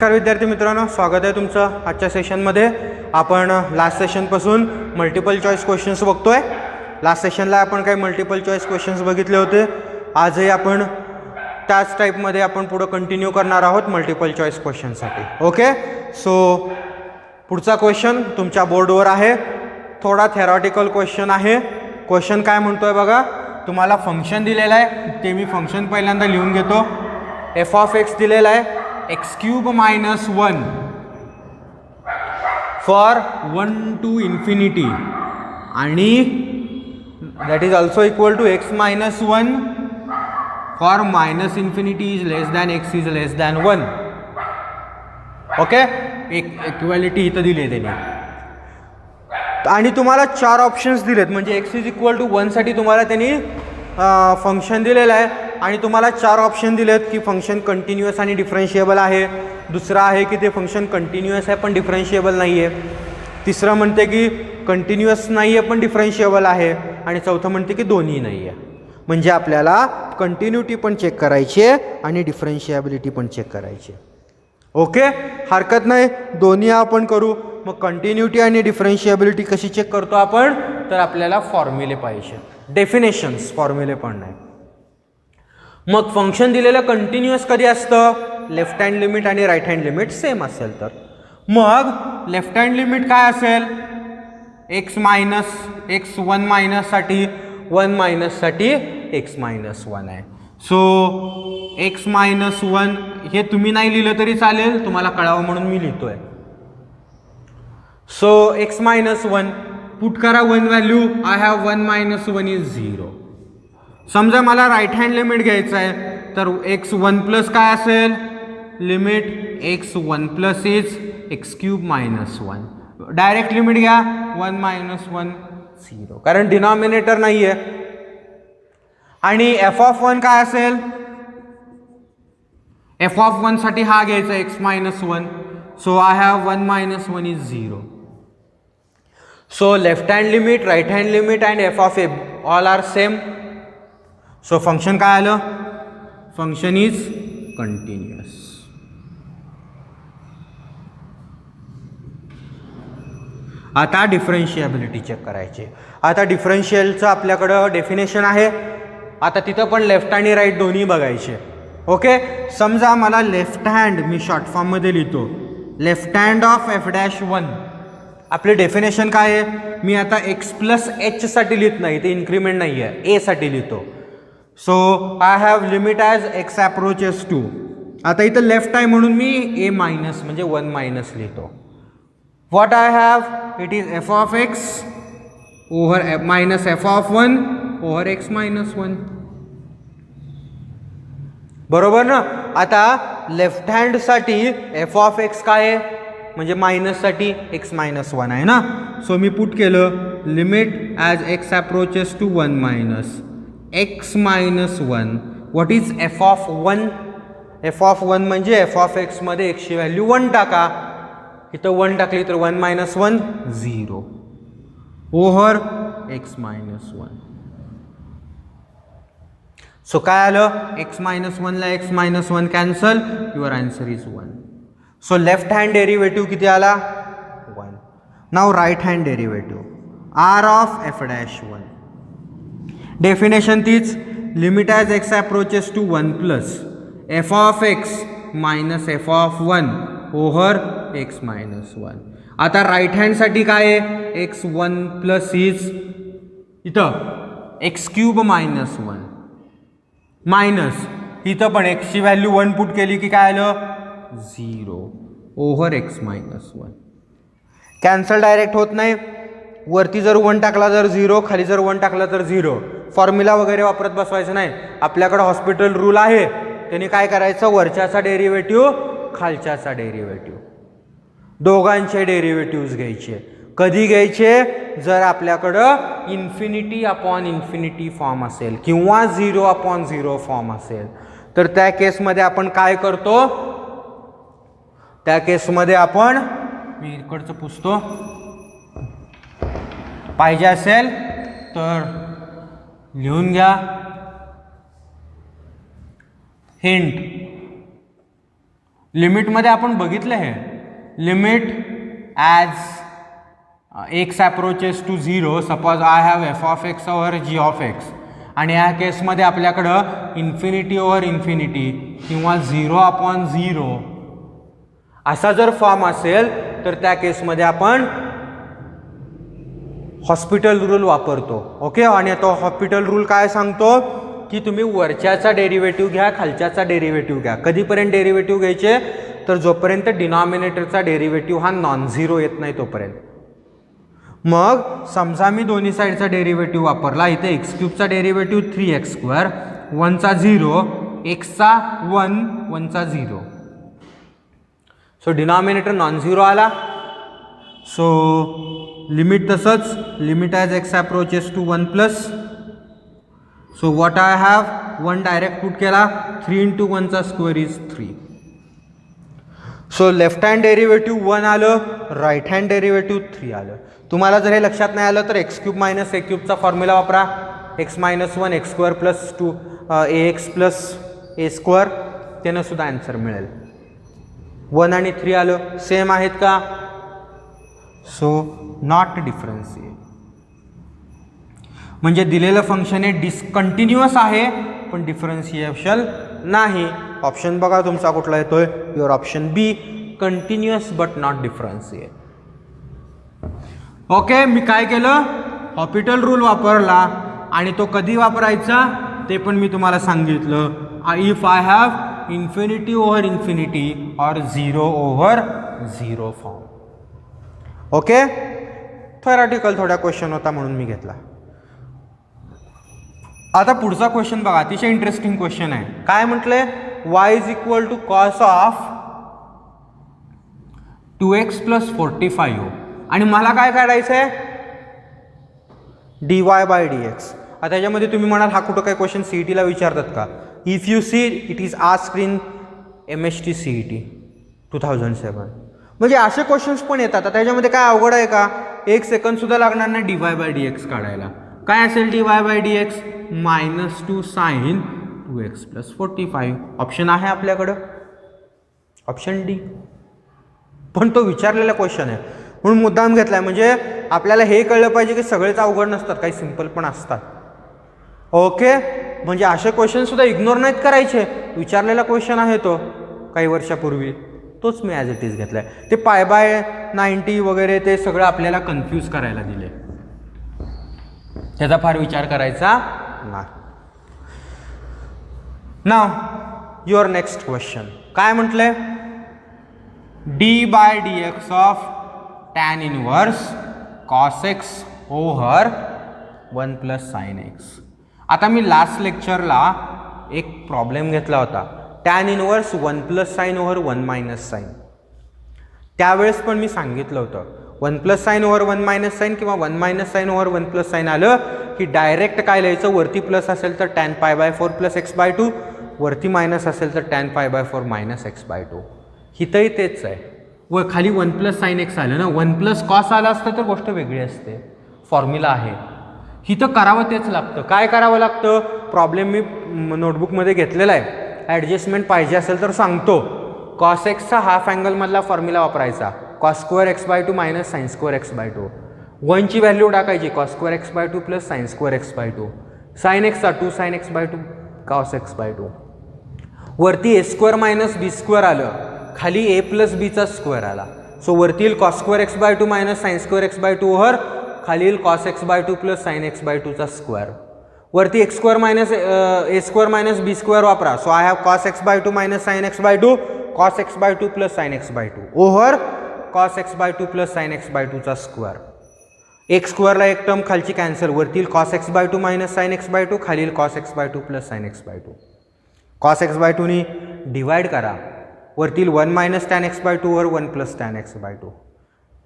नमस्कार विद्यार्थी मित्रांनो, स्वागत आहे तुमचं आजच्या सेशनमध्ये. आपण लास्ट सेशनपासून मल्टिपल चॉईस क्वेश्चन्स बघतोय. लास्ट सेशनला आपण काही मल्टिपल चॉईस क्वेश्चन्स बघितले होते. आजही आपण त्याच टाईपमध्ये आपण पुढं कंटिन्यू करणार आहोत मल्टिपल चॉईस क्वेश्चनसाठी. ओके, सो पुढचा क्वेश्चन तुमच्या बोर्डवर आहे. थोडा थेरॉटिकल क्वेश्चन आहे. क्वेश्चन काय म्हणतोय बघा. तुम्हाला फंक्शन दिलेलं आहे, ते मी फंक्शन पहिल्यांदा लिहून घेतो. एफ ऑफ एक्स दिलेला आहे, x cube minus 1 for 1 to infinity आणि that is also equal to x minus 1 for minus infinity is less than x is less than 1. Okay, एक इक्वॅलिटी इथं दिली आहे त्याने आणि तुम्हाला 4 ऑप्शन्स दिलेत. म्हणजे एक्स इज इक्वल टू 1 साठी तुम्हाला त्यांनी फंक्शन दिलेलं आहे आणि तुम्हाला 4 ऑप्शन दिलेत की फंक्शन कंटिन्युअस आणि डिफरन्शिएबल आहे. दुसरं आहे की ते फंक्शन कंटिन्युअस आहे पण डिफरन्शिएबल नाही आहे. तिसरं म्हणते की कंटिन्युअस नाही आहे पण डिफरन्शिएबल आहे. आणि चौथं म्हणते की दोन्ही नाही आहे. म्हणजे आपल्याला कंटिन्युटी पण चेक करायची आहे आणि डिफरन्शिएबिलिटी पण चेक करायची आहे. ओके, हरकत नाही, दोन्ही आपण करू. मग कंटिन्युटी आणि डिफरन्शिएबिलिटी कशी चेक करतो आपण, तर आपल्याला फॉर्म्युले पाहिजे, डेफिनेशन्स, फॉर्म्युले पण नाही. मग फंक्शन दिलेलं कंटिन्युअस कधी असतं, लेफ्ट हँड लिमिट आणि राईट हँड लिमिट सेम असेल तर. मग लेफ्ट हँड लिमिट काय असेल, एक्स 1 मायनससाठी 1 मायनससाठी एक्स मायनस 1 आहे. सो एक्स मायनस 1 हे तुम्ही नाही लिहिलं तरी चालेल, तुम्हाला कळावं म्हणून मी लिहितोय. सो एक्स मायनस 1 पुट करा 1 value. I have 1 minus 1 is 0. समजा मला राईट हँड लिमिट घ्यायचं आहे तर एक्स 1 प्लस काय असेल, limit x 1 plus is x cube minus 1. Direct limit घ्या 1 मायनस 1 0, कारण डिनॉमिनेटर नाही आहे. आणि एफ ऑफ 1 काय असेल, एफ ऑफ 1 साठी हा घ्यायचा x minus 1. So I have 1 minus 1 is 0. So left hand limit, right hand limit and f of a all are same. So function काय आलं, फंक्शन इज कंटिन्युअस. आता डिफरन्शिएबिलिटी चेक करायची. आता डिफरन्शियलचं आपल्याकडं डेफिनेशन आहे. आता तिथं पण लेफ्ट आणि राईट दोन्ही बघायचे. ओके, समजा मला लेफ्ट हँड, मी शॉर्ट फॉर्ममध्ये लिहितो, left hand of f dash 1. आपले डेफिनेशन काय आहे, मी आता एक्स प्लस एच साठी लिहित नाही, ते इन्क्रीमेंट नाही आहे, ए साठी लिहितो. So I have limit as x approaches to. आता इथं लेफ्ट आहे म्हणून मी ए मायनस म्हणजे 1 मायनस लिहितो. What I have, it is f of x over minus f of 1 over x minus 1. बरोबर ना. आता लेफ्ट हँडसाठी एफ ऑफ एक्स काय आहे, म्हणजे मायनससाठी एक्स मायनस 1 आहे ना. सो मी पुट केलं limit as x approaches to 1 minus x minus 1. What is f of 1, f of 1 म्हणजे एफ ऑफ एक्समध्ये एक्सची व्हॅल्यू 1 टाका. इथं 1 टाकली तर 1 minus 1 0 over x minus 1. So काय आलं, एक्स मायनस 1 ला x minus 1 cancel, your answer is 1. So left hand derivative किती आला, 1. Now right hand derivative R of f dash 1. Definition तीच, limit as x approaches to 1 plus f of x minus f of 1 over x minus 1. आता right हँडसाठी काय आहे, x 1 plus is इथं x cube minus 1 minus इथं पण एक्सची value 1 put केली की काय आलं 0 over x minus 1. Cancel direct होत नाही. वरती जर 1 टाकला तर 0, खाली जर 1 टाकला तर 0. फॉर्म्युला वगैरे वापरत बसवायचं नाही. आपल्याकडं हॉस्पिटल रूल आहे, त्याने काय करायचं, वरच्याचा डेरिव्हेटिव्ह खालच्याचा डेरिव्हेटिव्ह दोघांचे डेरिव्हेटिव्ह्ज घ्यायचे. कधी घ्यायचे, जर आपल्याकडं इन्फिनिटी अपॉन इन्फिनिटी फॉर्म असेल किंवा 0 अपॉन 0 फॉर्म असेल तर त्या केसमध्ये आपण काय करतो, त्या केसमध्ये आपण, मी इकडचं पुसतो, पाहिजे असेल तर लिहून घ्या, हिंट लिमिटमध्ये आपण बघितलं हे limit as x approaches to 0 suppose I have f of x over g of x आणि या केसमध्ये आपल्याकडं इन्फिनिटी ओव्हर इन्फिनिटी किंवा 0/0 असा जर फॉर्म असेल तर त्या केसमध्ये आपण हॉस्पिटल रूल वापरतो. ओके, आणि तो हॉस्पिटल रूल काय सांगतो की तुम्ही वरच्याचा डेरिव्हेटिव्ह घ्या, खालच्याचा डेरिव्हेटिव्ह घ्या. कधीपर्यंत डेरिव्हेटिव्ह घ्यायचे तर जोपर्यंत डिनॉमिनेटरचा डेरिव्हेटिव्ह हा नॉन झिरो येत नाही तोपर्यंत. मग समजा मी दोन्ही साईडचा डेरिव्हेटिव्ह वापरला. इथे एक्स क्यूबचा डेरिव्हेटिव्ह 3x², 1चा 0, एक्सचा 1, 1चा 0. सो डिनॉमिनेटर नॉन झिरो आला. सो लिमिट तसंच limit as x approaches to 1+. So what I have 1 direct put केला. 3 × 1चा square is 3. So left hand derivative 1 आलं, राईट हँड डेरिव्हेटिव्ह 3 आलं. तुम्हाला जर हे लक्षात नाही आलं तर x³ - a³ फॉर्म्युला वापरा. x - 1 x² + 2 ax + a², त्यानं सुद्धा आन्सर मिळेल. 1 आणि 3 आलं, सेम आहेत का? So not differentiate. म्हणजे दिलेलं फंक्शन हे डिस्कंटिन्युअस आहे पण डिफरन्शिएबल नाही. ऑप्शन बघा तुमचा कुठला येतोय. Your option B, continuous but not differentiate. Okay, मी काय केलं, हॉस्पिटल रूल वापरला आणि तो कधी वापरायचा ते पण मी तुम्हाला सांगितलं. If I have infinity over infinity और 0/0 फॉर्म. ओके, थेरॉटिकल थोडा क्वेश्चन होता म्हणून मी घेतला. आता पुढचा क्वेश्चन बघा, अतिशय इंटरेस्टिंग क्वेश्चन आहे. काय म्हटलंय, y = cos of 2x + 45 आणि मला काय काढायचं आहे, dy/dx. आता याच्यामध्ये तुम्ही म्हणाल हा कुठं काय क्वेश्चन CETला विचारतात का? If you see it is asked in MST CET 2007. म्हणजे असे क्वेश्चन्स पण येतात. आता याच्यामध्ये काय अवघड आहे का, 1 सेकंद सुद्धा लागणार नाही dy/dx काढायला. काय असेल dy/dx? -2 sin 2x + 45. ऑप्शन आहे आपल्याकडं, ऑप्शन डी. पण तो विचारलेला क्वेश्चन आहे म्हणून मुद्दाम घेतलाय. म्हणजे आपल्याला हे कळलं पाहिजे की सगळेच अवघड नसतात, काही सिंपल पण असतात. ओके, म्हणजे असे क्वेश्चन सुद्धा इग्नोर नाहीत करायचे. विचारलेला क्वेश्चन आहे तो काही वर्षापूर्वी, तोच मी ॲज इट इज घेतलाय. ते π/90 वगैरे ते सगळं आपल्याला कन्फ्यूज करायला दिले, त्याचा फार विचार करायचा नाही. नाव युअर नेक्स्ट क्वेश्चन काय म्हटलंय, d/dx of tan inverse cos x over 1 + sin x. आता मी लास्ट लेक्चरला एक प्रॉब्लेम घेतला होता, tan inverse 1 + sin over 1 - sin. त्यावेळेस पण मी सांगितलं होतं 1 + sin ओव्हर 1 - sin किंवा 1 - sin ओव्हर 1 + sin आलं की डायरेक्ट काय लिहायचं, वरती प्लस असेल तर tan π/4 + x/2, वरती मायनस असेल तर tan π/4 - x/2. हिथंही तेच आहे. व खाली 1 + sin x आलं ना, 1 + cos आलं असतं तर गोष्ट वेगळी असते. फॉर्म्युला आहे, हिथं करावं तेच लागतं. काय करावं लागतं, प्रॉब्लेम मी नोटबुकमध्ये घेतलेला आहे. ॲडजस्टमेंट पाहिजे असेल तर सांगतो. cos xचा हाफ अँगलमधला फॉर्म्युला वापरायचा, cos² x/2 - sin² x/2. 1 ची व्हॅल्यू टाकायची, cos² x/2 + sin² x/2. sin x चा 2 sin x/2 cos x/2. वरती a² - b² आलं, खाली a + b चा स्क्वेअर आला. सो वरतील cos² x/2 - sin² x/2 over खालील cos x/2 + sin x/2 चा स्क्वेअर. वरती x² - a² - b² वापरा. So I have cos x/2 - sin x/2 cos x/2 + sin x/2 over cos x/2 + sin x/2 चा square. x² ला एक term खालची cancel, वरतील cos x/2 - sin x/2 खालील cos x/2 + sin x/2. cos x/2 नी divide करा, वरतील 1 - tan x/2 over 1 + tan x/2.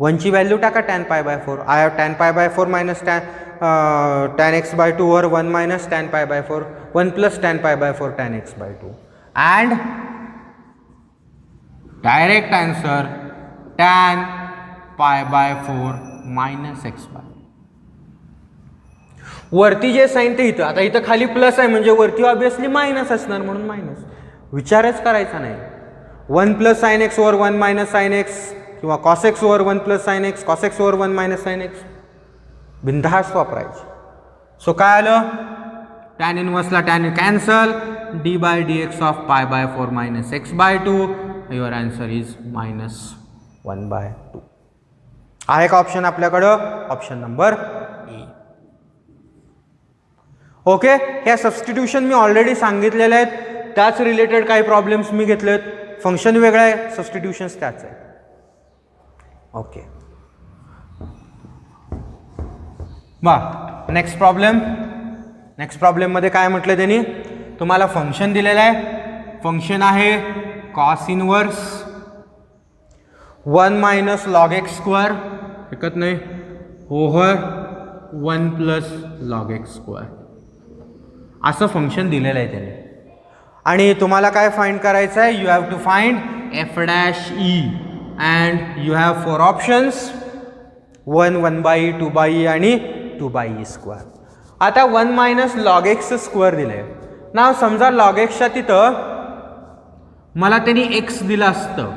1 ची value टाका tan π/4. I have tan π/4 - tan x/2 over 1 - tan π/4 1 + tan π/4 tan x/2 and direct answer tan π/4 - x/2. वरती जे sine ते इथं, आता इथं खाली प्लस आहे म्हणजे वरती ऑब्विसली मायनस असणार म्हणून मायनस. विचारच करायचा नाही. 1 plus sine x over 1 minus sine x किंवा cos x over 1 plus sine x, cos x over 1 minus sine x बिनधास्त वापरायचे. सो काय आलं, टॅन इनवर्सला tan cancel, d by d x of pi by 4 minus x by 2. Your answer is -1/2. आहे का option आपल्याकडं? Option number A. Okay, ह्या substitution मी ऑलरेडी सांगितलेल्या आहेत, त्याच रिलेटेड काही प्रॉब्लेम्स मी घेतलेत. फंक्शन वेगळं आहे, सबस्टिट्यूशन्स त्याच आहे. ओके, बा नेक्स्ट प्रॉब्लेम. नेक्स्ट प्रॉब्लेममध्ये काय म्हटलं त्यांनी, तुम्हाला फंक्शन दिलेलं आहे. फंक्शन आहे cos inverse 1 minus log x square, ऐकत नाही, over 1 plus log x square असं फंक्शन दिलेलं आहे त्याने. आणि तुम्हाला काय फाइंड करायचं आहे, you have to find f dash e and you have 4 options, 1, 1/e, 2/e आणि 2/e स्क्वेअर. आता 1 मायनस लॉग एक्स स्क्वेअर दिलं आहे ना. समजा लॉग एक्सच्या तिथं मला त्यांनी एक्स दिलं असतं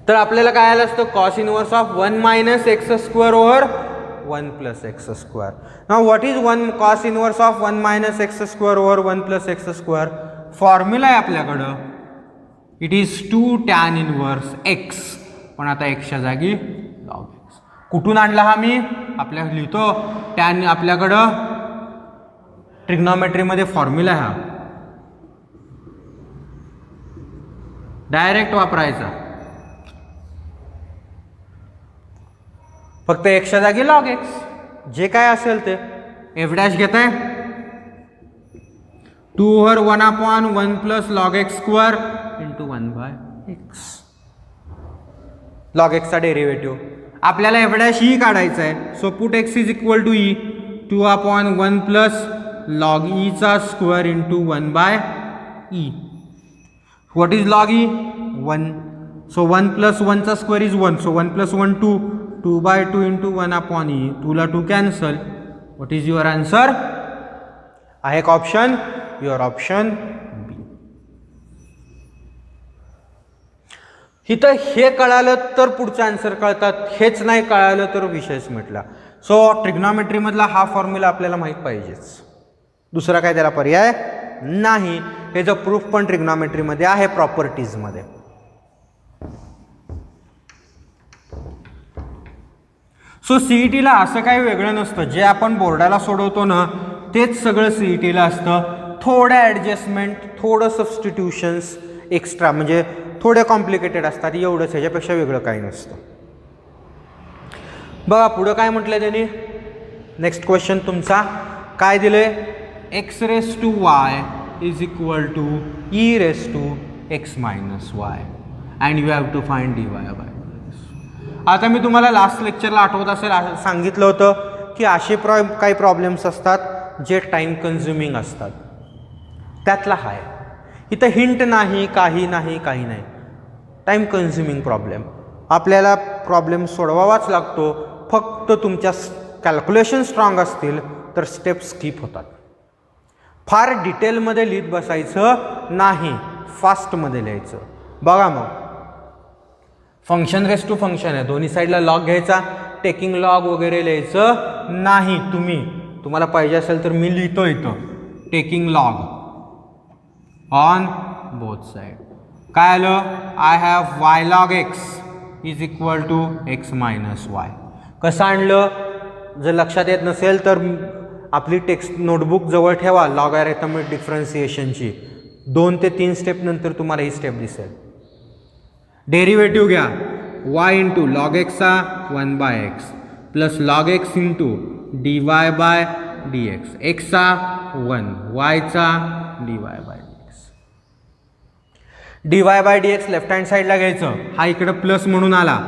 तर आपल्याला काय आलं असतं, cos inverse of 1 minus x square over 1 plus x square. Now what is 1 cos inverse of 1 minus x square over 1 plus x square? Formula आहे आपल्याकडं, it is 2 tan inverse x, पण आता एक्सच्या जागी लॉग एक्स. कुठून आणला हा मी? आपल्या लिहितो टॅन, आपल्याकडं ट्रिग्नॉमेट्रीमध्ये फॉर्म्युला हा डायरेक्ट वापरायचा, फक्त एक्सच्या जागी लॉग एक्स, जे काय असेल ते. एफ डॅश घेत आहे 2 over 1/1 plus log x square into 1/x. Log एक्सचा डेरिव्हेटिव्ह आपल्याला एफ डॅश ई काढायचा आहे. So put x is equal to e, 2/1 plus log ईचा square into 1/e. What is log e? 1. So 1 plus 1चा square is 1. So 1 plus 1 2, 2/2 into 1/e. 2ला 2 cancel. What is your answer? आहे का option? Your option बी. इथं हे कळालं तर पुढचं आन्सर कळतात, हेच नाही कळालं तर विषयच मिटला. सो ट्रिग्नॉमेट्रीमधला हा फॉर्म्युला आपल्याला माहीत पाहिजेच, दुसरा काय त्याला पर्याय नाही. याचं प्रूफ पण ट्रिग्नॉमेट्रीमध्ये आहे, प्रॉपर्टीजमध्ये. सो सीईटीला असं काही वेगळं नसतं, जे आपण बोर्डाला सोडवतो ना तेच सगळं सीईटीला असतं. थोड्या ॲडजस्टमेंट, थोडं सबस्टिट्यूशन्स एक्स्ट्रा, म्हणजे थोडे कॉम्प्लिकेटेड असतात, एवढंच, ह्याच्यापेक्षा वेगळं काही नसतं. बघा पुढं काय म्हटलं त्यांनी. नेक्स्ट क्वेश्चन तुमचा काय दिलंय, x raise to y is equal to e raise to x minus y and you have to find d y by. आता मी तुम्हाला लास्ट लेक्चरला आठवत असेल सांगितलं होतं की असे काही प्रॉब्लेम्स असतात जे टाईम कन्झ्युमिंग असतात, त्यातला हाय. इथं हिंट नाही, काही नाही, काही नाही, टाईम कन्झ्युमिंग प्रॉब्लेम. आपल्याला प्रॉब्लेम सोडवावाच लागतो. फक्त तुमच्या कॅल्क्युलेशन स्ट्रॉंग असतील तर स्टेप स्किप होतात. फार डिटेलमध्ये लिहित बसायचं नाही, फास्टमध्ये लिहायचं. बघा मग, फंक्शन रेस टू फंक्शन आहे, दोन्ही साईडला लॉग घ्यायचा, टेकिंग लॉग वगैरे लिहायचं नाही. तुम्हाला पाहिजे असेल तर मी लिहितो इथं taking log on both side. काय आलं, I have y log x is equal to x minus y. कसं आणलं? जर लक्षात येत नसेल तर आपली टेक्स्ट नोटबुक जवळ ठेवा, लॉगॅरिथमिक डिफरन्सिएशनची 2 ते 3 स्टेप नंतर तुम्हाला ही स्टेप दिसेल. डेरिव्हेटिव्ह घ्या, वाय इंटू लॉग एक्सचा 1/x plus log x into d y by d x. एक्सचा 1, वायचा d y by d x. D y by d x left hand साईडला घ्यायचं, हा इकडं प्लस म्हणून आला.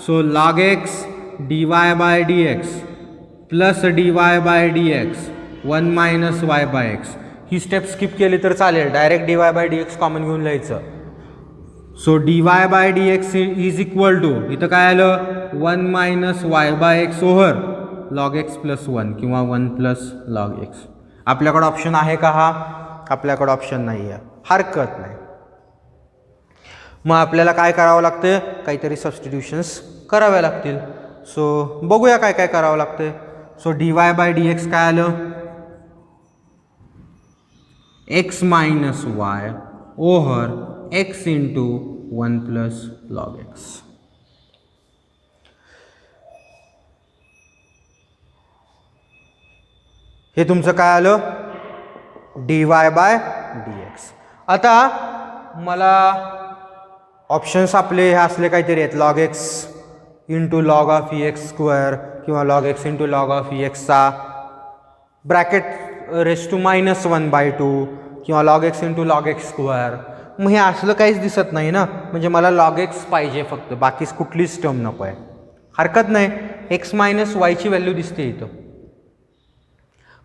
So log x d y by d x plus d y by d x 1 minus y by x. ही step skip केली तर चालेल, direct d y by d x common घेऊन लिहायचं. So d y by d x is equal to, इथं काय आलं, 1 minus y by x over log x plus 1 किंवा 1 प्लस लॉग एक्स. आपल्याकडं ऑप्शन आहे का? हा आपल्याकडं ऑप्शन नाही आहे, हरकत नाही. मग आपल्याला काय करावं लागतं, काहीतरी सबस्टिट्यूशन्स कराव्या लागतील. सो बघूया काय काय करावं लागतं. सो dy बाय dx काय आलं, x minus Y over x into 1 plus log x. हे तुमचं काय आलं, dy बाय dx. आता मला ऑप्शन्स आपले हे असले काहीतरी आहेत, log x into log of e x square किंवा log x into log of e एक्सचा ब्रॅकेट रेस टू -1/2 किंवा log x into log x square. मग हे असलं काहीच दिसत नाही ना, म्हणजे मला लॉग एक्स पाहिजे फक्त, बाकी कुठलीच टर्म नको आहे. हरकत नाही, एक्स मायनस वायची व्हॅल्यू दिसते इथं.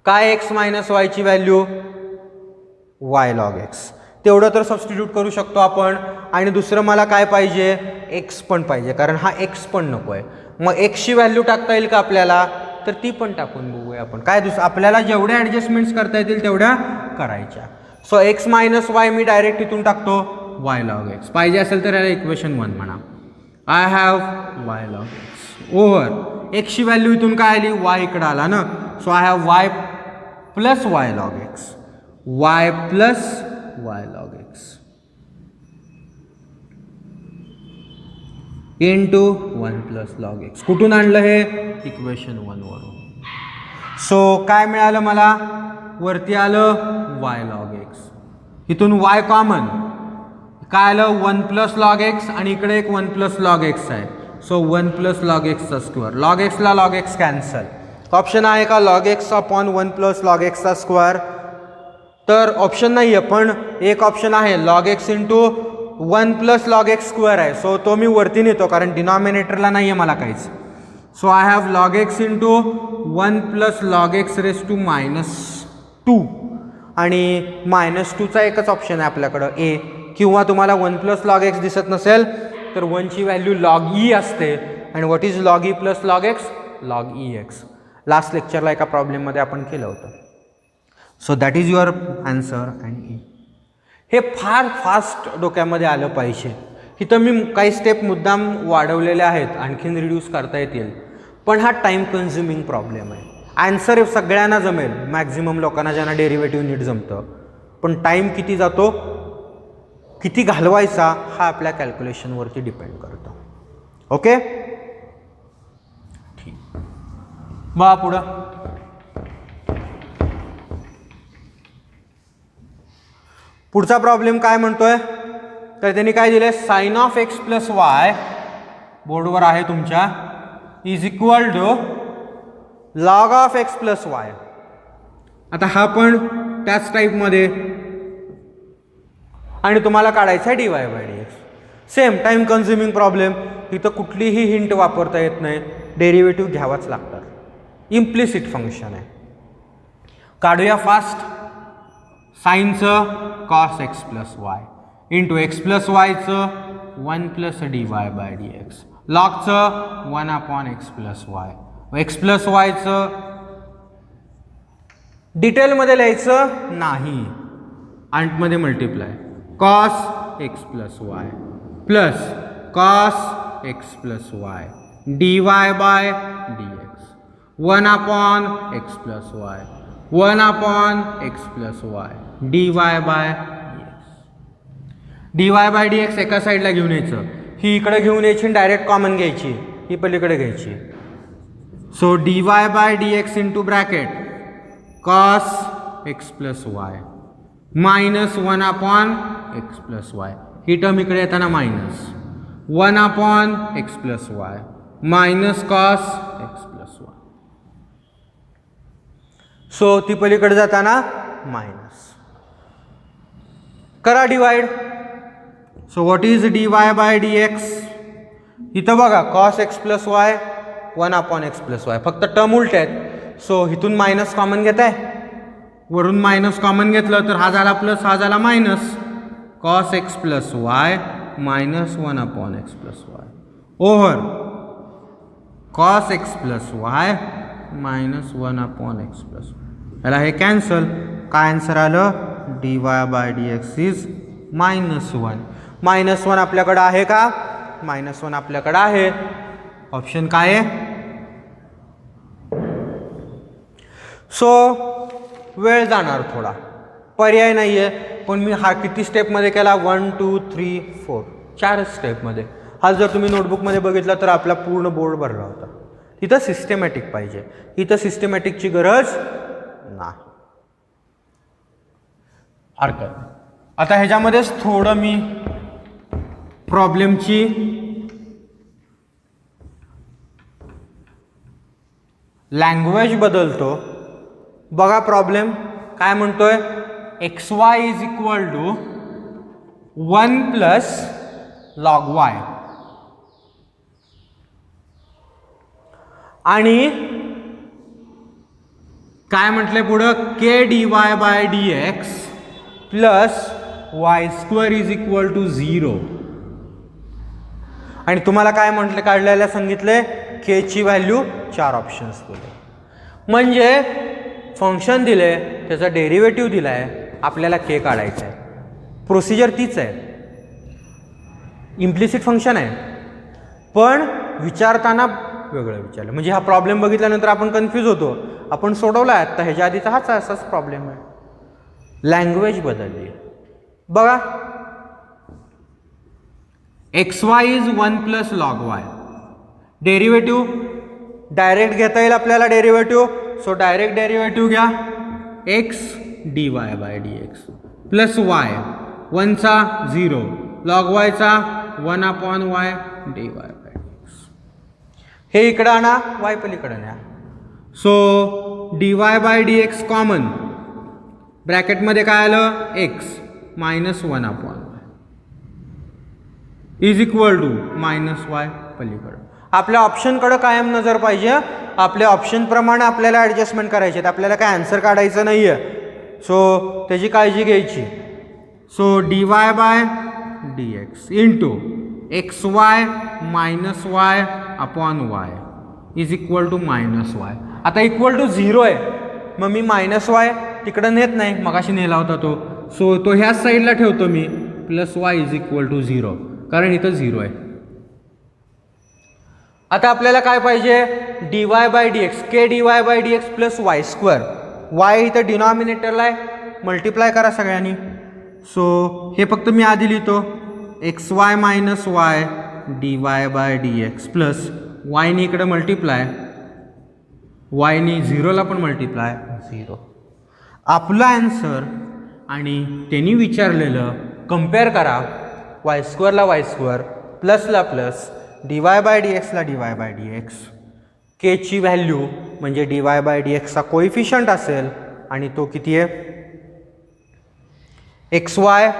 काय एक्स मायनस वायची व्हॅल्यू, वाय लॉग एक्स. तेवढं तर सबस्टिट्यूट करू शकतो आपण. आणि दुसरं मला काय पाहिजे, एक्स पण पाहिजे, कारण हा एक्स पण नको आहे. मग एक्सची व्हॅल्यू टाकता येईल का आपल्याला, तर ती पण टाकून बघूया आपण. काय आपल्याला जेवढ्या ॲडजस्टमेंट्स करता येतील तेवढ्या करायच्या. सो एक्स मायनस वाय मी डायरेक्ट इथून टाकतो वाय लॉग एक्स. पाहिजे असेल तर याला इक्वेशन 1 म्हणा. I have y log x over एक्सची व्हॅल्यू इथून काय आली, वाय इकडं आला ना. So I have y plus y log x, y plus y log x into 1 plus log x. कुठून आणलं हे, इक्वेशन 1 वरून. सो काय मिळालं मला, वरती आलं वाय लॉग एक्स, इथून वाय कॉमन, काय आलं 1 प्लस लॉग एक्स आणि इकडे एक 1 प्लस लॉग एक्स आहे. सो 1 प्लस लॉग एक्सचा स्क्वेअर, लॉग एक्सला लॉग एक्स कॅन्सल. ऑप्शन आहे का log x upon 1 plus log एक्सचा स्क्वेअर, तर ऑप्शन नाही आहे. पण एक ऑप्शन आहे log x into 1 plus log x square आहे. सो तो मी वरती नेतो, कारण डिनॉमिनेटरला नाही आहे मला काहीच. So I have log x into 1 plus log x raise to -2 आणि -2चा एकच ऑप्शन आहे आपल्याकडं ए. किंवा तुम्हाला 1 प्लस लॉग एक्स दिसत नसेल तर 1ची व्हॅल्यू लॉग ई असते. आणि what is log e plus log x, log e x. Last लेक्चरला एका प्रॉब्लेममध्ये आपण केलं होतं. So that is your answer and e. हे फार फास्ट डोक्यामध्ये आलं पाहिजे. इथं मी काही स्टेप मुद्दाम वाढवलेले आहेत, आणखीन रिड्यूस करता येतील, पण हा टाईम कन्झ्युमिंग प्रॉब्लेम आहे. आन्सर सगळ्यांना जमेल, मॅक्झिमम लोकांना ज्यांना डेरिव्हेटिव्ह नीट जमतं, पण टाईम किती जातो, किती घालवायचा हा आपल्या कॅल्क्युलेशनवरती डिपेंड करतो. ओके, ठीक. बघा पुढं, पुढचा प्रॉब्लेम काय म्हणतोय, तर त्यांनी काय दिले, sine of x plus y, बोर्डवर आहे तुमच्या, is equal to log of x plus y. आता हा पण त्याच टाईपमध्ये, आणि तुम्हाला काढायचा आहे dy by dx. Same time consuming problem. इथं कुठलीही हिंट वापरता येत नाही, डेरिव्हेटिव्ह घ्यावाच लागतात. इम्प्लिसिट फंक्शन आहे. काढूया फास्ट. साईनचं cos x plus y into x plus वायचं 1 प्लस dy बाय dx, लॉगचं 1 upon x plus y, x plus वायचं डिटेलमध्ये लिहायचं नाही, आंटमध्ये multiply, cos x plus y plus cos x plus y dy by dx, 1 upon x plus y, 1 upon x plus y dy by dx. dy by dx एका साईडला घेऊन यायचं, ही इकडे घेऊन यायची, डायरेक्ट कॉमन घ्यायची, ही पलीकडे घ्यायची. So dy by dx into bracket cos x plus y minus 1 upon x plus y, ही टर्म इकडे येताना minus 1 upon x plus y minus cos x plus y. So ती पलीकडे जाताना मायनस. करा divide. So what is dy by dx, इथं बघा cos x plus y 1 upon x plus y, फक्त टर्म उलट आहेत. सो इथून मायनस कॉमन घेत आहे, वरून मायनस कॉमन घेतलं तर हा झाला प्लस, हा झाला minus, cos x plus y minus 1 upon x plus Y over cos x plus y minus 1 upon x plus Y. याला हे कॅन्सल. काय आन्सर आलं, dy बाय dx इज -1. -1 आपल्याकडं आहे का? -1 आपल्याकडं आहे. ऑप्शन काय आहे? सो वेळ जाणार थोडा, पर्याय नाही आहे. पण मी हा किती स्टेपमध्ये केला? 1 2 3 4 4 स्टेपमध्ये. हा जर तुम्ही नोटबुकमध्ये बघितला तर आपला पूर्ण बोर्ड भरला होता. इथं सिस्टमॅटिक पाहिजे, इथं सिस्टमॅटिकची गरज नाही. हरकत. आता ह्याच्यामध्येच थोडं मी प्रॉब्लेमची लँग्वेज बदलतो. बघा प्रॉब्लेम काय म्हणतोय? xy is equal to 1 plus log y आणि काय म्हटलंय पुढं? k dy by dx plus y square is equal to 0. आणि तुम्हाला काय म्हटलं? काढलेलं सांगितलंय k ची व्हॅल्यू 4 ऑप्शन्स दिले. म्हणजे फंक्शन दिले, त्याचा डेरिव्हेटिव्ह दिलाय, आपल्याला k काढायचा आहे. प्रोसिजर तीच आहे, इम्प्लिसिट फंक्शन आहे, पण विचारताना वेगळं विचारलं. म्हणजे हा प्रॉब्लेम बघितल्यानंतर आपण कन्फ्यूज होतो. आपण सोडवला आहे आता, ह्याच्या आधीचा हाच असाच प्रॉब्लेम आहे. लँग्वेज बदलली. बघा xy is 1 plus log y. Derivative direct घेता येईल आपल्याला डेरिव्हेटिव्ह. सो डायरेक्ट डेरिव्हेटिव्ह घ्या. x dy by dx plus y 1 चा 0 log y चा 1 upon y dy by dx. हे इकडं आणा, y पलीकडे न्या. So dy by dx common, ब्रॅकेटमध्ये काय आलं? x minus 1 upon y is equal to minus y पलीकडं. आपल्या ऑप्शनकडं कायम नजर पाहिजे. आपल्या ऑप्शनप्रमाणे आपल्याला ॲडजस्टमेंट करायचे आहेत. आपल्याला काय आन्सर काढायचं नाही आहे. सो त्याची काळजी घ्यायची. So dy by dx into xy minus y upon y is equal to minus y. आता इक्वल टू 0 आहे, मग मी मायनस y तिकडं नेत नाही, मगाशी नेला होता तो. सो तो ह्याच साईडला ठेवतो मी, plus y is equal to 0, कारण इथं 0 आहे. आता आपल्याला काय पाहिजे? dy by dx, k dy by dx plus y square. y इथं डिनॉमिनेटरला आहे, मल्टिप्लाय करा सगळ्यांनी. सो हे फक्त मी आधी लिहितो, xy minus y dy by dx plus yने इकडं मल्टिप्लाय, yने 0ला पण मल्टिप्लाय 0. आपला आन्सर आणि त्यांनी विचारलेलं कम्पेअर करा. वाय स्क्वेअरला वाय स्क्वेअर, प्लसला प्लस, dy बाय dxला dy बाय dx. k ची व्हॅल्यू म्हणजे dy बाय dxचा कोइफिशियंट असेल आणि तो किती आहे? xy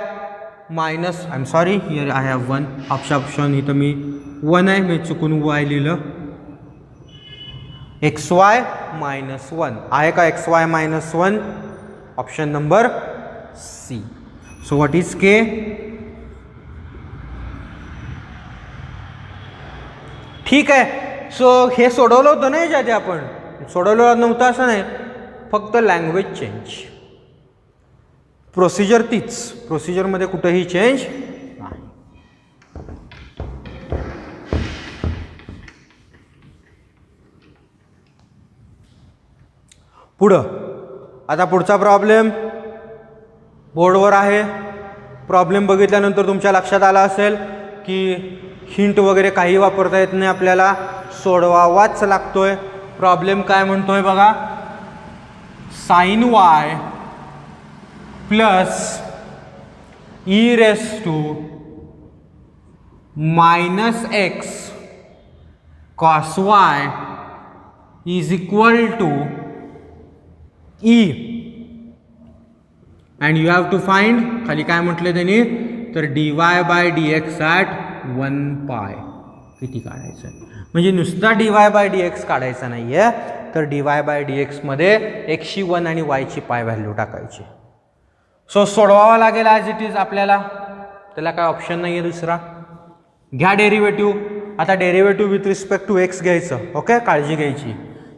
minus, I am sorry here I have 1 option, इथं मी 1 आहे, मी चुकून y लिहिलं. xy मायनस 1 आहे का? xy minus 1 option number C. So what is k? ठीक आहे. सो हे सोडवलं होतं ना याच्या आधी, आपण सोडवलं नव्हतं असं नाही, फक्त लँग्वेज चेंज. प्रोसिजर तीच, प्रोसिजरमध्ये कुठंही चेंज नाही. पुढं आता पुढचा प्रॉब्लेम बोर्डवर आहे. प्रॉब्लेम बघितल्यानंतर तुमच्या लक्षात आला असेल की हिंट वगैरे काही वापरता येत नाही, आपल्याला सोडवावाच लागतोय. प्रॉब्लेम काय म्हणतोय बघा? Sine y plus e raise to minus x cos y is equal to e. And you have to find, खाली काय म्हटलं त्यांनी, तर dy बाय dx ॲट 1 पाय किती काढायचं आहे. म्हणजे नुसता dy बाय dx काढायचा नाही आहे, तर dy बाय dx मध्ये x ची 1 आणि y ची पाय व्हॅल्यू टाकायची. सो सोडवावा लागेल ॲज इट इज आपल्याला, त्याला काय ऑप्शन नाही आहे दुसरा. घ्या डेरिव्हेटिव्ह. आता derivative with respect to x घ्यायचं. ओके, काळजी घ्यायची.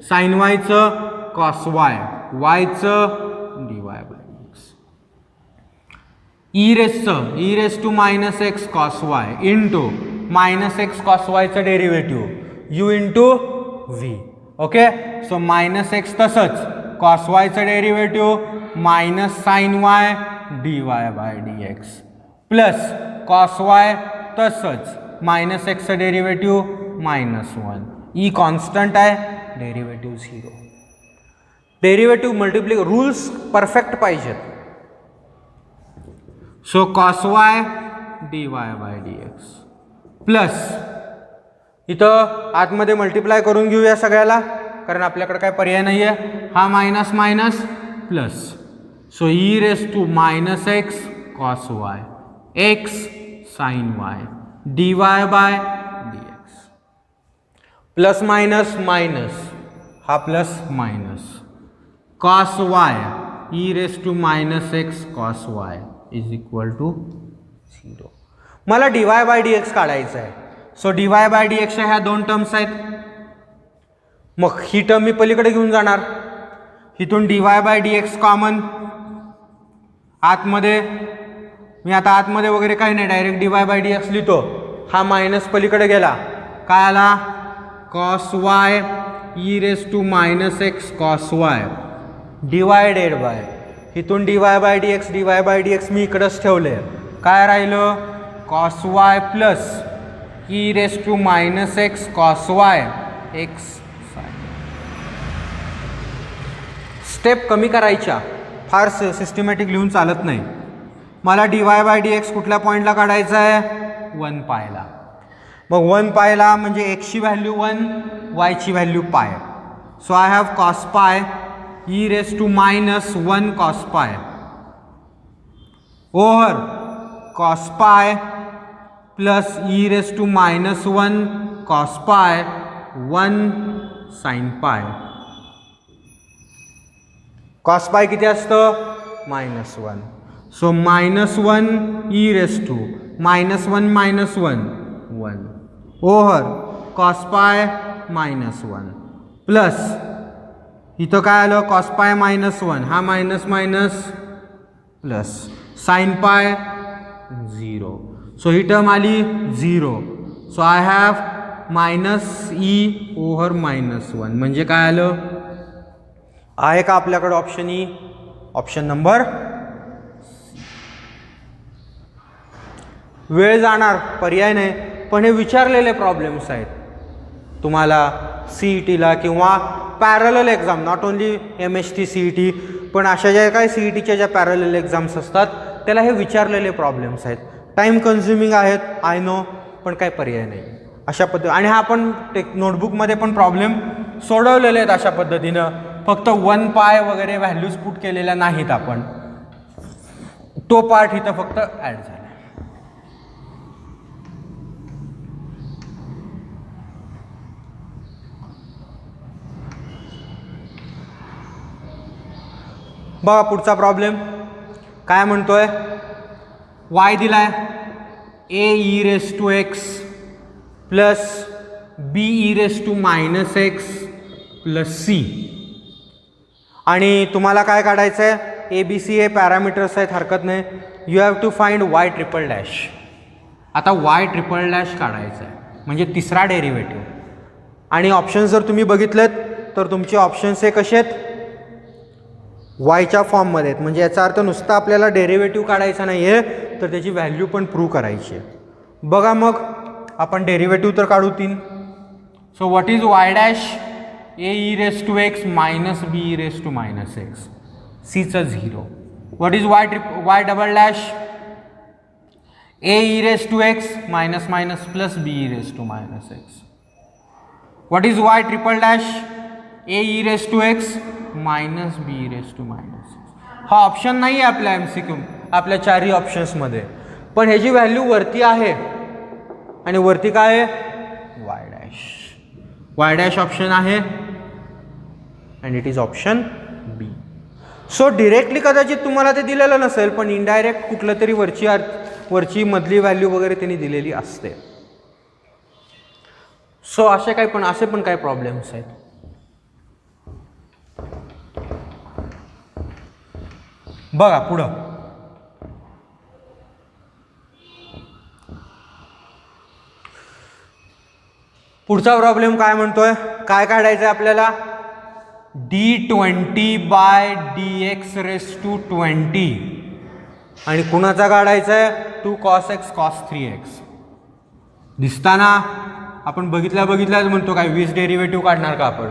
साइन वायचं कॉस वाय, वायचं dy by dx. E raise to minus x cos y into minus x cos वायचं derivative u into v. Okay, so minus x तसंच, cos वायचं derivative minus sine y d y by d x plus cos y तसंच minus एक्सचं derivative -1. E constant आहे, derivative 0. Derivative multiplication rules perfect पाहिजेत. So cos Y d y by d x plus इथं आतमध्ये multiply करून घेऊया सगळ्याला, कारण आपल्याकडे काय पर्याय नाही आहे. हा minus minus plus, so e raise to minus x cos y x sine y d y by d x plus minus minus, हा plus minus cos y e raise to minus x cos y is equal to 0. मला d y by d x काढायचं आहे. So d y by d एक्सच्या ह्या दोन terms आहेत, मग ही term मी पलीकडे घेऊन जाणार. इथून d y by d x common, आतमध्ये मी आता आतमध्ये वगैरे काही नाही, direct d y by d x लिहितो. हा मायनस पलीकडे गेला, काय आला cos y e raise to minus x cos y divided by, इथून d y by d x मी इकडंच ठेवले, काय राहिलं cos y plus e raise to minus x cos y x. Step कमी करायच्या, फार सिस्टमॅटिक लिहून चालत नाही. मला d y by d x कुठल्या पॉईंटला काढायचं आहे 1 पायला. मग 1 पायला म्हणजे एक्सची व्हॅल्यू 1 वायची value pi. So I have cos pi e raise to minus 1 cos pi over cos pi plus e raise to minus 1 cos pi 1 sine pi. Cos pi किती असतं -1. So -1 e raise to -1 -1 over cos pi -1 plus इथं काय आलं cos pi -1, हा minus minus plus sign पाय 0. So ही term आली 0. So I have minus E over -1 म्हणजे काय आलं, आहे का आपल्याकडे ऑप्शन ई, ऑप्शन नंबर. वेळ जाणार, पर्याय नाही, पण हे विचारलेले प्रॉब्लेम्स आहेत तुम्हाला CETला किंवा parallel exam, not only MHT CET, पण अशा ज्या काय CETच्या ज्या पॅरलल एक्झाम्स असतात त्याला हे विचारलेले प्रॉब्लेम्स आहेत. टाईम कन्झ्युमिंग आहेत आय नो, पण काय पर्याय नाही अशा पद्धती. आणि हा आपण नोटबुकमध्ये पण प्रॉब्लेम सोडवलेले आहेत अशा पद्धतीनं, फक्त 1 पाय वगैरे व्हॅल्यूज पुट केलेल्या नाहीत आपण, तो पार्ट इथं फक्त ॲड झाला. बघा पुढचा प्रॉब्लेम काय म्हणतोय, वाय दिलाय a e raise to x plus b e raise to minus x plus c, आणि तुम्हाला काय काढायचं आहे, ABC हे पॅरामीटर्स आहेत, हरकत नाही. You have to find y triple dash. आता वाय ट्रिपल डॅश काढायचं आहे म्हणजे तिसरा डेरिव्हेटिव्ह. आणि ऑप्शन्स जर तुम्ही बघितलेत तर तुमचे ऑप्शन्स हे कसे आहेत, वायच्या फॉर्ममध्ये आहेत. म्हणजे याचा अर्थ नुसता आपल्याला डेरिव्हेटिव्ह काढायचा नाही आहे, तर त्याची व्हॅल्यू पण प्रूव्ह करायची आहे. बघा मग आपण डेरिव्हेटिव्ह तर काढू 3. So what is y dash, a e raise to x minus b e raise to minus x, सीचं 0. What is y double dash, a e raise to x minus minus plus b e raise to minus x. What is y triple dash, a e raise to x minus b raise to minus. हा option नाही आहे आपल्या MCQ, आपल्या 4ही ऑप्शन्समध्ये, पण ह्याची value वरती आहे आणि वरती काय आहे y dash. Y dash option आहे and it is option B. So directly कदाचित तुम्हाला ते दिलेलं नसेल, पण इनडायरेक्ट कुठलं तरी वरची मधली व्हॅल्यू वगैरे त्यांनी दिलेली असते. सो असे पण काय प्रॉब्लेम्स आहेत. बघा पुढं पुढचा प्रॉब्लेम काय म्हणतोय, काय काढायचं आहे आपल्याला, d20/dx⁻20 आणि कुणाचा काढायचा आहे, 2 cos x cos 3x. दिसताना आपण बघितल्या म्हणतो काय 20 डेरिव्हेटिव्ह काढणार का आपण,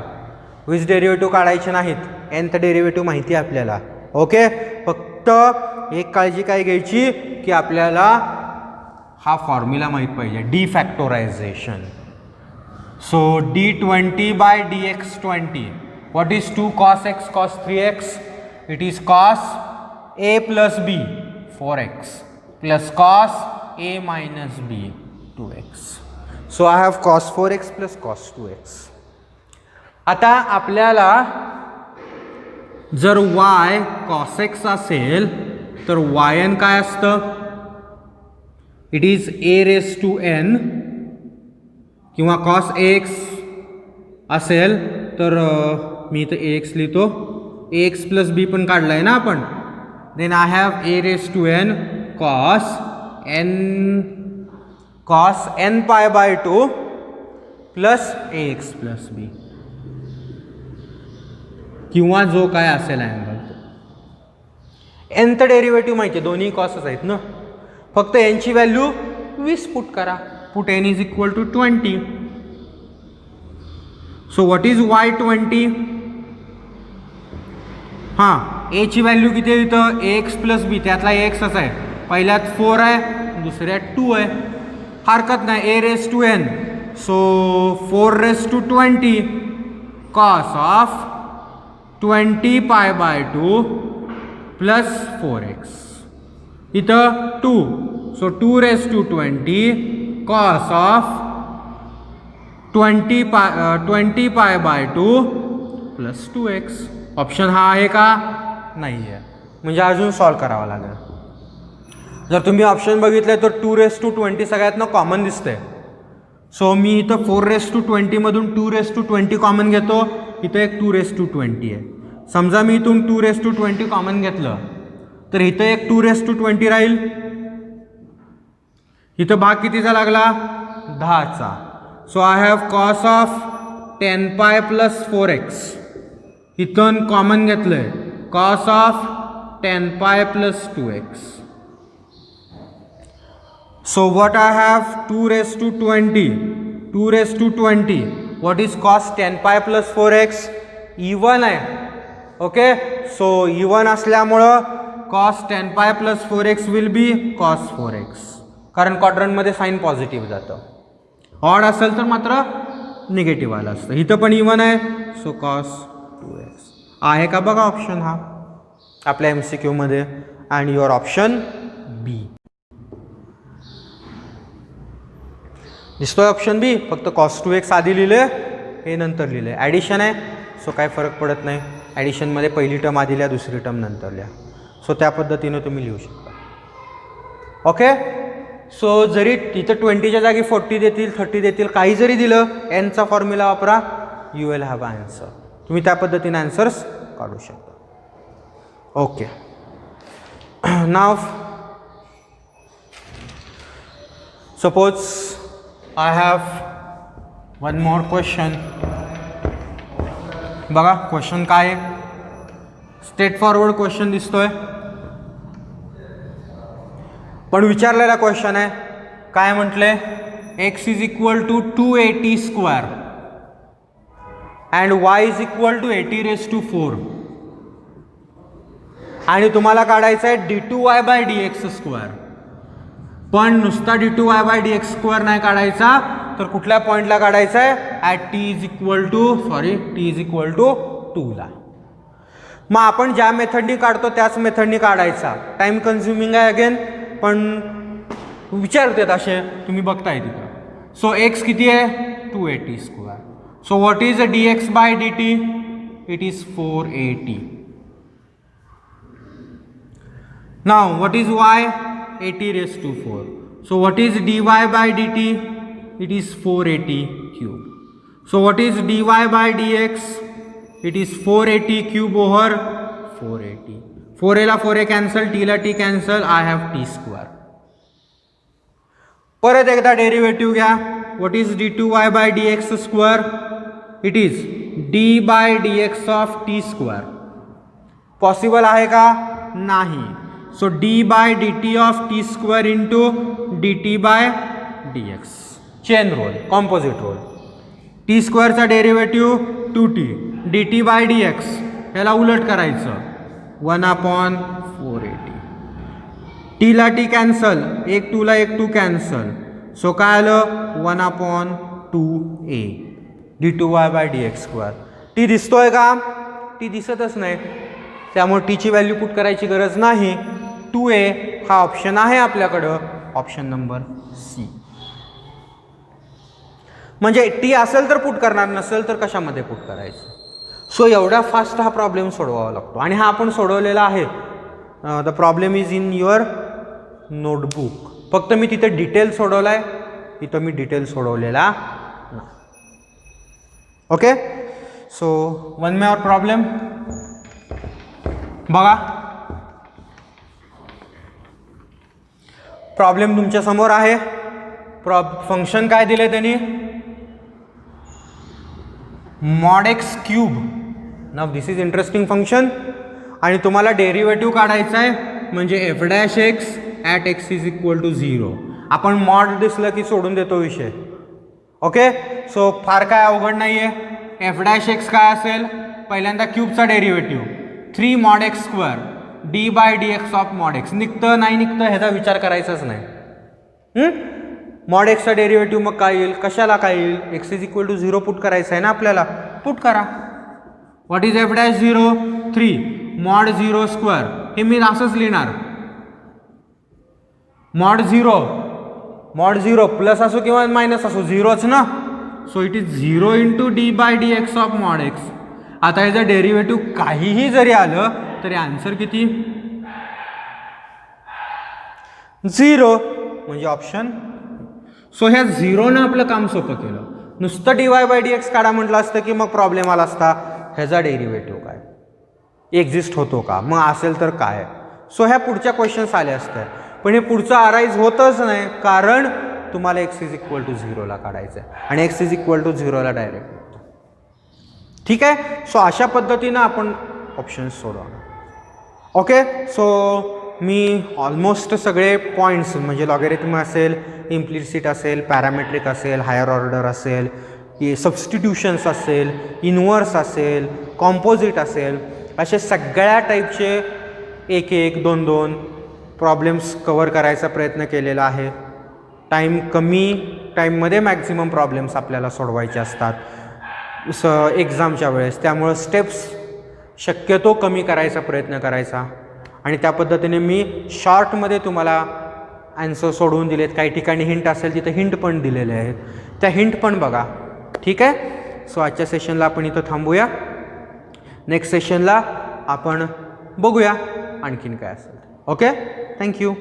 20 डेरिव्हेटिव्ह काढायचे नाहीत, nth डेरिव्हेटिव्ह माहिती आहे आपल्याला. ओके, फक्त एक काळजी काय घ्यायची की आपल्याला हा फॉर्म्युला माहीत पाहिजे, the factorization. So d20/dx20, what is 2 cos x cos 3x? It is cos a plus b 4x plus cos a minus b 2x. So I have cos 4x plus cos 2x. आता आपल्याला जर y cos x असेल तर yn काय असतं, it is a⁻n, किंवा cos ax असेल तर मी इथं ax लिहितो, ax प्लस b पण काढलाय ना आपण, then I have a⁻n cos n π/2 plus ax plus b, किंवा जो काय असेल अँगल तो. nth डेरिव्हेटिव्ह माहिती आहे, दोन्ही कॉसच आहेत ना, फक्त n ची व्हॅल्यू 20 पुट करा, put n is equal to 20. So what is y20, हां a ची व्हॅल्यू किती आहे इथं, ax प्लस b, त्यातला axच आहे, पहिल्यात 4 आहे दुसऱ्यात 2 आहे, हरकत नाही, a⁻n. So 4⁻20 cos of 20π/2 plus 4x, इथं 2, so 2⁻20 cos of 20π/2 plus 2x. Option हा आहे का, नाही आहे, म्हणजे अजून सॉल्व करावा लागेल. जर तुम्ही ऑप्शन बघितले तर 2⁻20 सगळ्यातनं कॉमन दिसतंय. सो मी इथं 4⁻20 मधून 2⁻20 कॉमन घेतो, इथं एक 2⁻20 आहे. समजा मी इथून 2⁻20 कॉमन घेतलं तर इथं एक 2⁻20 राहील, इथं भाग कितीचा लागला, 10चा. So I have cos of 10π plus 4x, इथून कॉमन घेतलंय cos of 10π plus 2x. So what I have, 2⁻20, what is cos 10π plus 4x, even आहे. ओके, सो इवन असल्यामुळं cos 10π plus 4x will be cos 4x, कारण क्वाड्रंटमध्ये sine positive जातं. Odd असेल तर मात्र निगेटिव्ह आलं असतं. इथं पण इवन आहे, सो cos 2x आहे का बघा ऑप्शन हा आपल्या MCQ मध्ये, आणि युअर ऑप्शन बी. दिसतोय ऑप्शन बी, फक्त cos 2x आधी लिहिले, हे नंतर लिहिले. ॲडिशन आहे, सो काय फरक पडत नाही, ॲडिशनमध्ये पहिली टर्म आधी लिहा, दुसरी टर्म नंतर लिहा. सो त्या पद्धतीने तुम्ही लिहू शकता. ओके, सो जरी तिथं 20च्या जागी 40 देतील, 30 देतील, काही जरी दिलं, nचा फॉर्म्युला वापरा, यू विल हॅव आन्सर. तुम्ही त्या पद्धतीने आन्सर्स काढू शकता. Okay, now suppose I have one more question. बघा क्वेश्चन काय आहे, स्ट्रेट फॉरवर्ड क्वेश्चन दिसतोय, पण विचारलेला क्वेश्चन आहे. काय म्हटले, x is equal to 280² and y is equal to 80⁻4, आणि तुम्हाला काढायचं आहे d2y/dx². पण नुसता d2y/dx² नाही काढायचा, तर कुठल्या पॉईंटला काढायचा आहे, at t is equal to 2 ला. मग आपण ज्या मेथडनी काढतो त्याच मेथडनी काढायचा. टाइम कन्झ्युमिंग आहे अगेन, पण विचारतात असे, तुम्ही बघताय तिथं. सो x किती आहे, 280². So what is dx/dt, it is 480. Now what is y, 80⁻4. So what is dy/dt? It is 480³. So what is dy/dx? It is 480³ over 480. 4a ला 4a कॅन्सल, t ला t cancel, I have t². परत एकदा derivative घ्या. what is d2y by dx square? It is d by dx of t square. Possible आहे का? नाही. So d by dt of t square into dt by dx. Chain rule, composite rule. t स्क्वेअरचा derivative 2t, dt by dx ह्याला उलट करायचं 1/480. t ला t cancel, एक 2 ला एक 2 कॅन्सल. सो काय आलं 1/2a d2y by dx square. T दिसतोय का? टी दिसतच नाही, त्यामुळे टीची व्हॅल्यू पुट करायची गरज नाही. 2a हा ऑप्शन आहे आपल्याकडं, ऑप्शन नंबर सी. म्हणजे टी असेल तर पुट करणार, नसेल तर कशामध्ये पुट करायचं. सो एवढा फास्ट हा प्रॉब्लेम सोडवावा लागतो आणि हा आपण सोडवलेला आहे. The problem is in your notebook. फक्त मी तिथे डिटेल सोडवला आहे, तिथं मी डिटेल सोडवलेला नाही. Okay. So one more problem बघा. प्रॉब्लेम तुमच्या समोर आहे. फंक्शन काय दिले त्यांनी? mod x cube. Now this is interesting function आणि तुम्हाला डेरिव्हेटिव्ह काढायचा आहे, म्हणजे f dash x at x is equal to 0. आपण मॉड दिसलं की सोडून देतो विषय. ओके. सो फार काय अवघड नाही आहे. एफ डॅश एक्स काय असेल? पहिल्यांदा क्यूबचा derivative 3 mod x square d by d x of mod x. निघतं नाही निघतं ह्याचा विचार करायचाच नाही. mod x चा डेरिव्हेटिव्ह मग काय येईल? कशाला काय येईल? x is equal to 0 put करायचं आहे ना आपल्याला, पुट करा. What is f dash 0? 3 mod 0 square. हे मी असंच लिहिणार, mod 0 प्लस असो किंवा मायनस असो, 0च ना. So it is 0 into d by d x of mod x. आता ह्याचं डेरिव्हेटिव्ह काहीही जरी आलं तरी आन्सर किती? 0, म्हणजे ऑप्शन. सो ह्या 0नं आपलं काम सोपं केलं. नुसतं D y by d x काढा म्हटलं असतं की मग प्रॉब्लेम आला असता, ह्याचा डेरिव्हेटिव्ह काय एक्झिस्ट होतो का, मग असेल तर काय. सो ह्या पुढच्या क्वेश्चन्स आले असते, पण हे पुढचं अराईज होतच नाही, कारण तुम्हाला x इज इक्वल टू 0ला काढायचं आहे आणि x इज इक्वल टू 0ला डायरेक्ट होतं. ठीक आहे. सो अशा पद्धतीनं आपण ऑप्शन्स सोडवणार. ओके. सो मी ऑलमोस्ट सगळे पॉईंट्स म्हणजे लॉगॅरिथम असेल, इम्प्लिसिट असेल, पॅरामेट्रिक असेल, हायर ऑर्डर असेल, सबस्टिट्यूशन्स असेल, इनवर्स असेल, कॉम्पोजिट असेल, असे सगळ्या टाईपचे 1-1, 2-2 प्रॉब्लेम्स कवर करायचा प्रयत्न केलेला आहे. कमी टाईममध्ये मॅक्झिमम प्रॉब्लेम्स आपल्याला सोडवायचे असतात एक्झामच्या वेळेस, त्यामुळं स्टेप्स शक्यतो कमी करायचा प्रयत्न करायचा आणि त्या पद्धतीने मी शॉर्टमध्ये तुम्हाला ॲन्सर सोडवून दिलेत. काही ठिकाणी हिंट असेल तिथं हिंट पण दिलेले आहेत, त्या हिंट पण बघा. ठीक आहे. सो आजच्या सेशनला आपण इथं थांबूया. नेक्स्ट सेशनला आपण बघूया आणखीन काय असेल. ओके. थँक्यू.